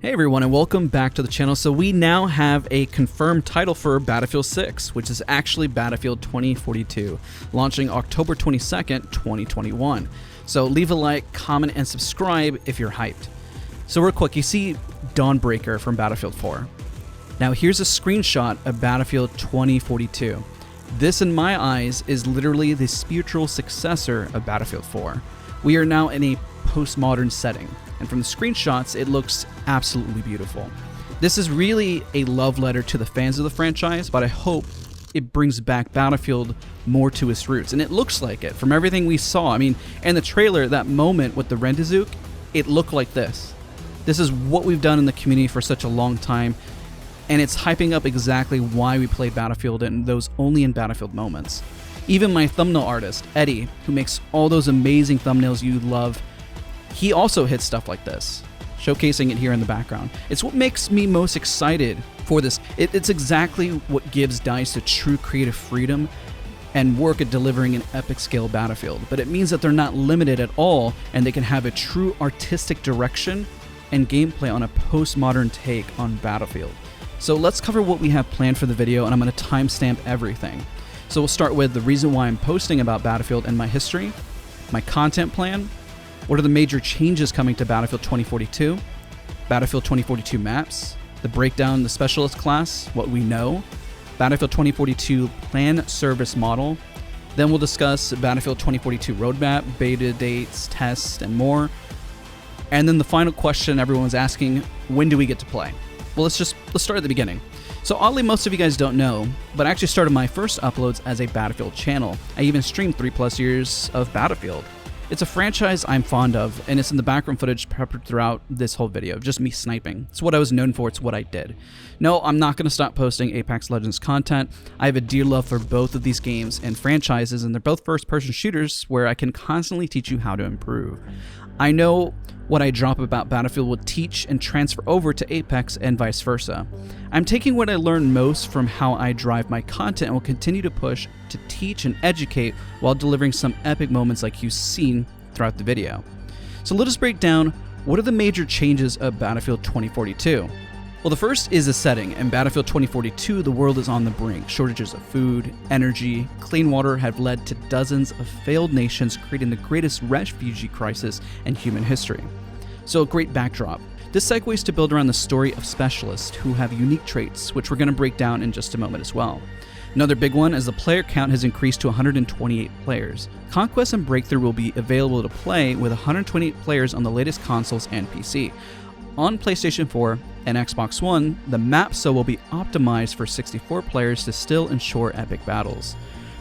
Hey everyone, and welcome back to the channel. So we now have a confirmed title for Battlefield 6, which is actually Battlefield 2042, launching October 22nd, 2021. So leave a like, comment, and subscribe if you're hyped. So real quick, you see Dawnbreaker from Battlefield 4. Now here's a screenshot of Battlefield 2042. This, in my eyes, is literally the spiritual successor of Battlefield 4. We are now in a postmodern setting, and from the screenshots, it looks absolutely beautiful. This is really a love letter to the fans of the franchise, but I hope it brings back Battlefield more to its roots, and it looks like it from everything we saw. I mean, in the trailer, that moment with the Rendizook, it looked like this. This is what we've done in the community for such a long time, and it's hyping up exactly why we play Battlefield and those only in Battlefield moments. Even my thumbnail artist, Eddie, who makes all those amazing thumbnails you love, he also hits stuff like this, showcasing it here in the background. It's what makes me most excited for this. It's exactly what gives DICE a true creative freedom and work at delivering an epic scale Battlefield. But it means that they're not limited at all, and they can have a true artistic direction and gameplay on a postmodern take on Battlefield. So let's cover what we have planned for the video, and I'm going to timestamp everything. So we'll start with the reason why I'm posting about Battlefield and my history, my content plan, what are the major changes coming to Battlefield 2042, Battlefield 2042 maps, the breakdown, the specialist class, what we know, Battlefield 2042 plan service model. Then we'll discuss Battlefield 2042 roadmap, beta dates, tests, and more. And then the final question everyone was asking, when do we get to play? Well, let's start at the beginning. So oddly, most of you guys don't know, but I actually started my first uploads as a Battlefield channel. I even streamed 3+ years of Battlefield. It's a franchise I'm fond of, and it's in the background footage peppered throughout this whole video, just me sniping. It's what I was known for, it's what I did. No, I'm not going to stop posting Apex Legends content. I have a dear love for both of these games and franchises, and they're both first-person shooters where I can constantly teach you how to improve. I know what I drop about Battlefield will teach and transfer over to Apex and vice versa. I'm taking what I learned most from how I drive my content and will continue to push to teach and educate while delivering some epic moments like you've seen throughout the video. So let us break down what are the major changes of Battlefield 2042. Well, the first is the setting. In Battlefield 2042, the world is on the brink. Shortages of food, energy, clean water have led to dozens of failed nations, creating the greatest refugee crisis in human history. So a great backdrop. This segues to build around the story of specialists who have unique traits, which we're going to break down in just a moment as well. Another big one is the player count has increased to 128 players. Conquest and Breakthrough will be available to play with 128 players on the latest consoles and PC. On PlayStation 4 and Xbox One, the map will be optimized for 64 players to still ensure epic battles.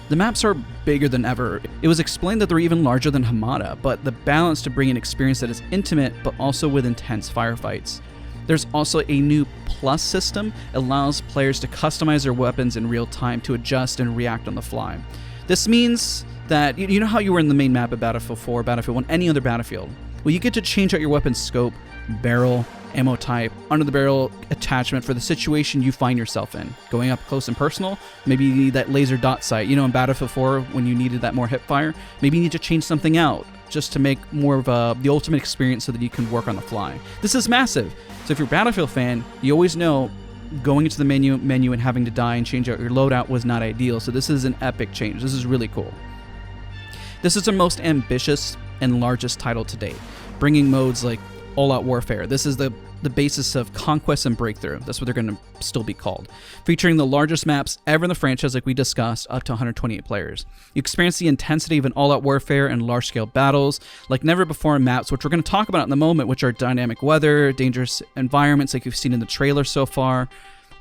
The maps are bigger than ever. It was explained that they're even larger than Hamada, but the balance to bring an experience that is intimate but also with intense firefights. There's also a new plus system that allows players to customize their weapons in real time to adjust and react on the fly. This means that, you know how you were in the main map of Battlefield 4, Battlefield 1, any other Battlefield? Well, you get to change out your weapon's scope, barrel, ammo type, under the barrel attachment for the situation you find yourself in. Going up close and personal, maybe you need that laser dot sight. You know, in Battlefield 4, when you needed that more hip fire, maybe you need to change something out just to make more of the ultimate experience so that you can work on the fly. This is massive. So if you're a Battlefield fan, you always know going into the menu and having to die and change out your loadout was not ideal. So this is an epic change. This is really cool. This is the most ambitious and largest title to date, bringing modes like all-out warfare. This is the basis of Conquest and Breakthrough. That's what they're going to still be called. Featuring the largest maps ever in the franchise, like we discussed, up to 128 players. You experience the intensity of an all-out warfare and large-scale battles like never before in maps, which we're going to talk about in a moment, which are dynamic weather, dangerous environments like you've seen in the trailer so far,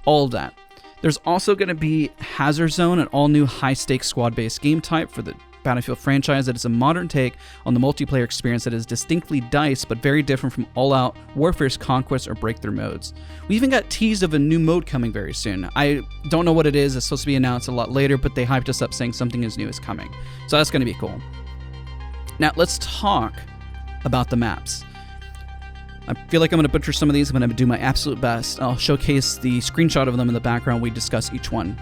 all of that. There's also going to be Hazard Zone, an all-new high-stakes squad-based game type for the Battlefield franchise that is a modern take on the multiplayer experience that is distinctly DICE but very different from all-out Warfare's Conquest or Breakthrough modes. We even got teased of a new mode coming very soon. I don't know what it is. It's supposed to be announced a lot later, but they hyped us up saying something as new is coming. So that's going to be cool. Now let's talk about the maps. I feel like I'm going to butcher some of these. I'm going to do my absolute best. I'll showcase the screenshot of them in the background. We discuss each one.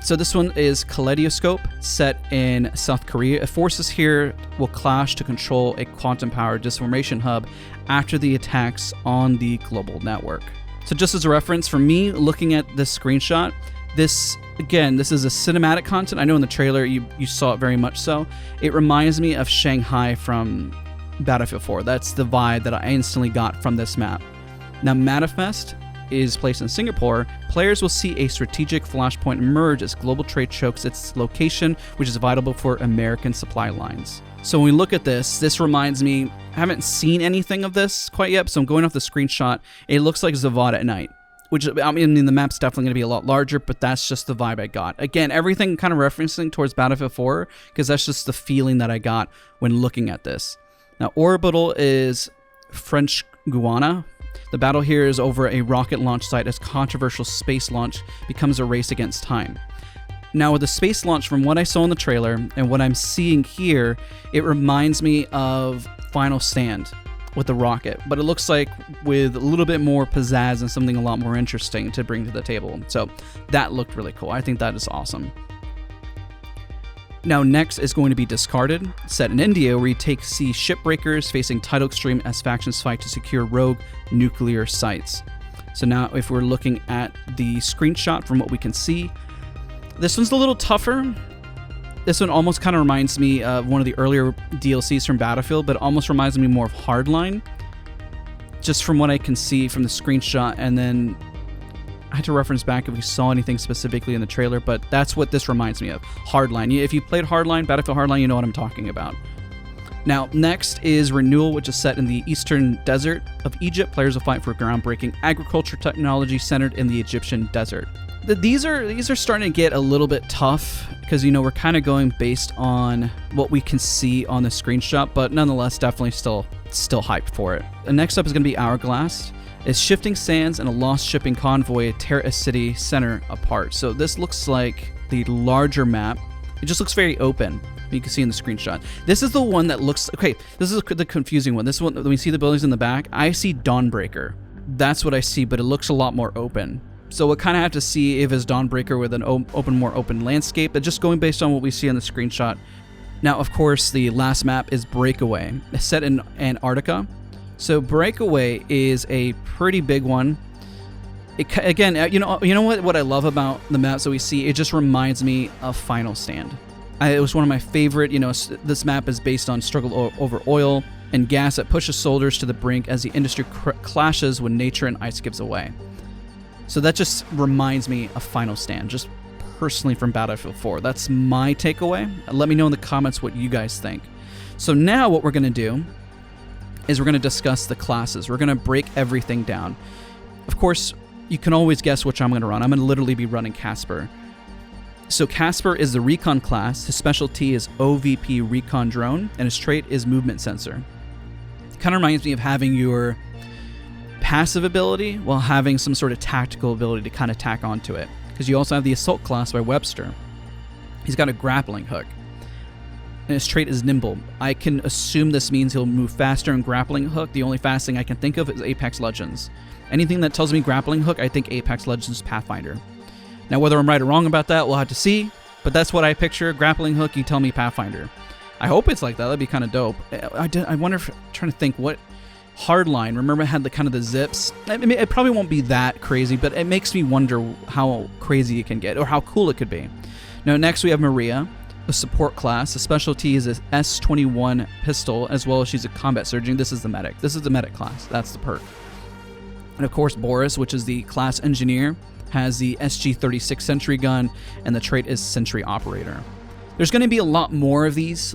So this one is Kaleidoscope, set in South Korea. Forces here will clash to control a quantum-powered disinformation hub after the attacks on the global network. So just as a reference, for me, looking at this screenshot, this is a cinematic content. I know in the trailer you saw it very much so. It reminds me of Shanghai from Battlefield 4. That's the vibe that I instantly got from this map. Now, Manifest is placed in Singapore. Players will see a strategic flashpoint emerge as global trade chokes its location, which is vital for American supply lines. So when we look at this reminds me, I haven't seen anything of this quite yet, so I'm going off the screenshot. It looks like Zavod at night, which, I mean, the map's definitely going to be a lot larger, but that's just the vibe I got. Again, everything kind of referencing towards Battlefield 4, because that's just the feeling that I got when looking at this. Now, Orbital is French Guiana. The battle here is over a rocket launch site as controversial space launch becomes a race against time. Now, with the space launch, from what I saw in the trailer and what I'm seeing here, it reminds me of Final Stand with the rocket, but it looks like with a little bit more pizzazz and something a lot more interesting to bring to the table. So that looked really cool. I think that is awesome. Now, next is going to be Discarded, set in India, where you see shipbreakers facing tidal extreme as factions fight to secure rogue nuclear sites. So now, if we're looking at the screenshot from what we can see, this one's a little tougher. This one almost kind of reminds me of one of the earlier DLCs from Battlefield, but almost reminds me more of Hardline, just from what I can see from the screenshot. And then I had to reference back if we saw anything specifically in the trailer, but that's what this reminds me of, Hardline. If you played Hardline, Battlefield Hardline, you know what I'm talking about. Now, next is Renewal, which is set in the eastern desert of Egypt. Players will fight for groundbreaking agriculture technology centered in the Egyptian desert. These are starting to get a little bit tough because, you know, we're kind of going based on what we can see on the screenshot, but nonetheless, definitely still hyped for it. The next up is going to be Hourglass. It's shifting sands and a lost shipping convoy tear a city center apart. So this looks like the larger map. It just looks very open. You can see in the screenshot. This is the one that looks... Okay, this is the confusing one. This one, when we see the buildings in the back, I see Dawnbreaker. That's what I see, but it looks a lot more open. So we'll kind of have to see if it's Dawnbreaker with an more open landscape, but just going based on what we see on the screenshot. Now, of course, the last map is Breakaway. It's set in Antarctica. So Breakaway is a pretty big one. Again, you know what I love about the maps that we see? It just reminds me of Final Stand. It was one of my favorite. You know, this map is based on struggle over oil and gas that pushes soldiers to the brink as the industry clashes when nature and ice gives away. So that just reminds me of Final Stand, just personally from Battlefield 4. That's my takeaway. Let me know in the comments what you guys think. So now what we're going to do is we're going to discuss the classes. We're going to break everything down. Of course, you can always guess which I'm going to run. I'm going to literally be running Casper. So Casper is the Recon class. His specialty is OVP Recon Drone, and his trait is Movement Sensor. Kind of reminds me of having your passive ability while having some sort of tactical ability to kind of tack onto it. Because you also have the Assault class by Webster. He's got a grappling hook. And his trait is Nimble. I can assume this means he'll move faster in grappling hook. The only fast thing I can think of is Apex Legends. Anything that tells me grappling hook, I think Apex Legends Pathfinder. Now, whether I'm right or wrong about that, we'll have to see. But that's what I picture. Grappling hook, you tell me Pathfinder. I hope it's like that. That'd be kind of dope. I wonder if... I'm trying to think what... Hardline, remember it had the kind of the zips? I mean, it probably won't be that crazy, but it makes me wonder how crazy it can get, or how cool it could be. Now, next we have Maria, a support class. The specialty is a S21 pistol, as well as she's a combat surgeon. This is the medic. This is the medic class. That's the perk. And of course, Boris, which is the class engineer, has the SG-36 sentry gun, and the trait is sentry operator. There's going to be a lot more of these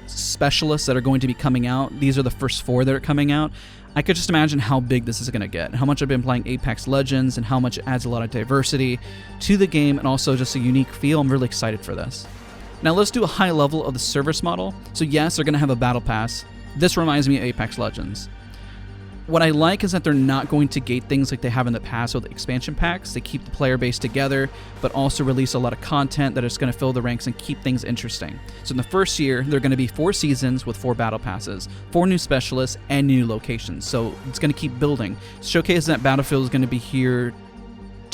specialists that are going to be coming out. These are the first 4 that are coming out. I could just imagine how big this is going to get, how much I've been playing Apex Legends, and how much it adds a lot of diversity to the game, and also just a unique feel. I'm really excited for this. Now let's do a high level of the service model. So yes, they're going to have a battle pass. This reminds me of Apex Legends. What I like is that they're not going to gate things like they have in the past with expansion packs. They keep the player base together, but also release a lot of content that is going to fill the ranks and keep things interesting. So in the first year, there are going to be 4 seasons with 4 battle passes, 4 new specialists, and new locations. So it's going to keep building. Showcase that Battlefield is going to be here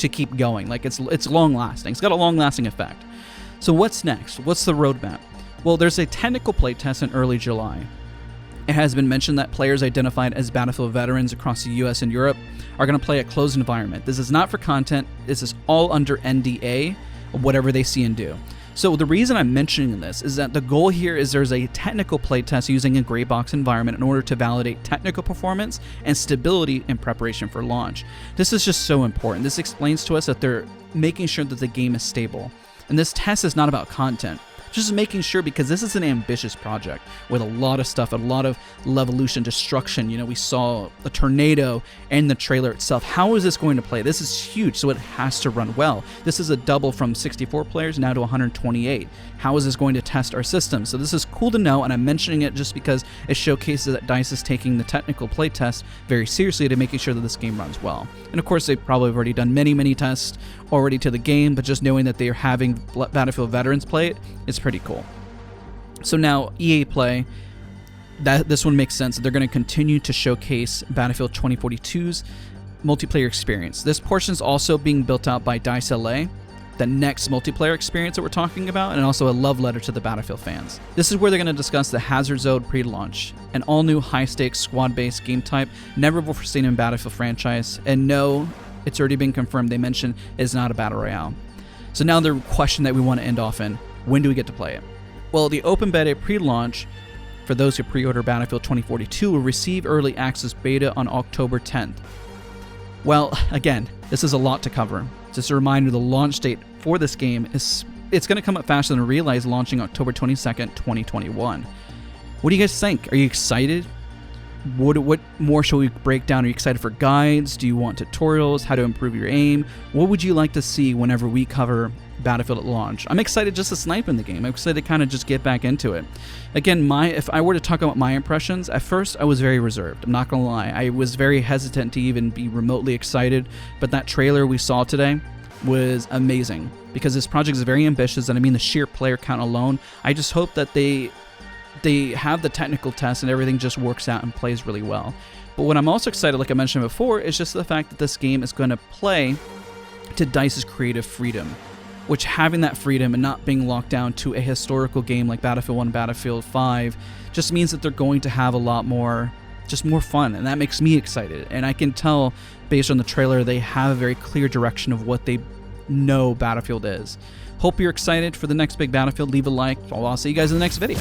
to keep going. Like it's long lasting. It's got a long lasting effect. So what's next? What's the roadmap? Well, there's a technical playtest in early July. It has been mentioned that players identified as Battlefield veterans across the US and Europe are going to play a closed environment. This is not for content. This is all under NDA of whatever they see and do. So the reason I'm mentioning this is that the goal here is there's a technical playtest using a gray box environment in order to validate technical performance and stability in preparation for launch. This is just so important. This explains to us that they're making sure that the game is stable. And this test is not about content. Just making sure, because this is an ambitious project with a lot of stuff, a lot of levolution, destruction. You know, we saw a tornado in the trailer itself. How is this going to play? This is huge, so it has to run well. This is a double from 64 players now to 128. How is this going to test our system? So this is cool to know, and I'm mentioning it just because it showcases that DICE is taking the technical play test very seriously to making sure that this game runs well. And of course, they probably have already done many tests already to the game, but just knowing that they are having Battlefield veterans play it is pretty cool. So now EA Play, this one makes sense. They're going to continue to showcase Battlefield 2042's multiplayer experience. This portion is also being built out by DICE LA, the next multiplayer experience that we're talking about, and also a love letter to the Battlefield fans. This is where they're going to discuss the Hazard Zone pre-launch, an all-new high-stakes squad-based game type never before seen in Battlefield franchise, and no, it's already been confirmed, they mentioned it's not a battle royale. So now the question that we want to end off in, when do we get to play it? Well, the open beta pre-launch for those who pre-order Battlefield 2042 will receive early access beta on October 10th. Well, again, this is a lot to cover. Just a reminder, the launch date for this game it's going to come up faster than I realized, launching October 22nd, 2021. What do you guys think? Are you excited? What more shall we break down? Are you excited for guides? Do you want tutorials? How to improve your aim? What would you like to see whenever we cover Battlefield at launch? I'm excited just to snipe in the game. I'm excited to kind of just get back into it. Again, if I were to talk about my impressions, at first I was very reserved. I'm not going to lie. I was very hesitant to even be remotely excited, but that trailer we saw today was amazing because this project is very ambitious, and I mean the sheer player count alone. I just hope that they have the technical test and everything just works out and plays really well. But what I'm also excited, like I mentioned before, is just the fact that this game is going to play to DICE's creative freedom, which having that freedom and not being locked down to a historical game like Battlefield 1, Battlefield 5 just means that they're going to have a lot more, just more fun, and that makes me excited. And I can tell based on the trailer they have a very clear direction of what they know Battlefield is. Hope you're excited for the next big Battlefield. Leave a like. I'll see you guys in the next video.